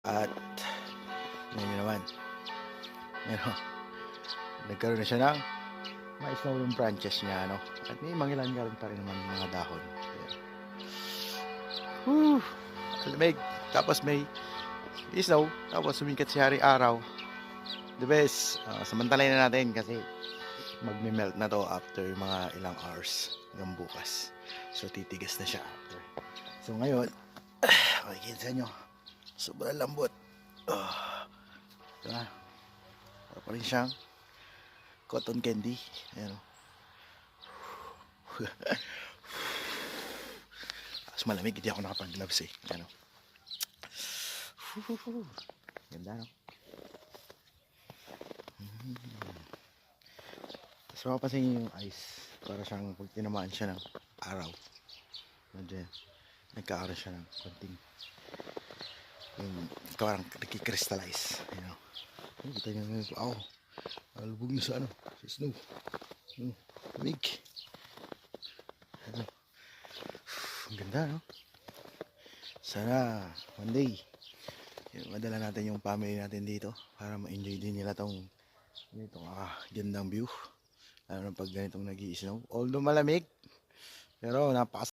At ngayon naman, ano, nagkaroon na siya ng mais-snow yung branches niya, ano. At may mangilan-ngilan pa rin naman yung mga dahon. Ayan. Whew! Lamig. Tapos may snow. Tapos sumikat si Haring Araw. The best. Samantalayin na natin kasi magme-melt na to after mga ilang hours hanggang bukas. So titigas na siya after. So ngayon, makikita nyo, sobrang lambot. Ito na. Para pa rin siyang cotton candy. Ayan. Tapos malamig, hindi ako nakapag-gloves eh. Ayan. Ganda, no? Tapos mapapansin nyo yung ice. Para siyang pag tinamaan siya ng araw. Nandiyan. Nagkakaroon siya ng konting yung parang nagkikrystallize. Ayan. Kita nyo nga ito. Ako. Alubog na sa ano. Sa snow. Lamig. Ano. Ang ganda, no? Sana one day madala natin yung family natin dito para ma-enjoy din nila tong ganitong gandang view, lalo na pag ganitong nag-i-snow, although malamig pero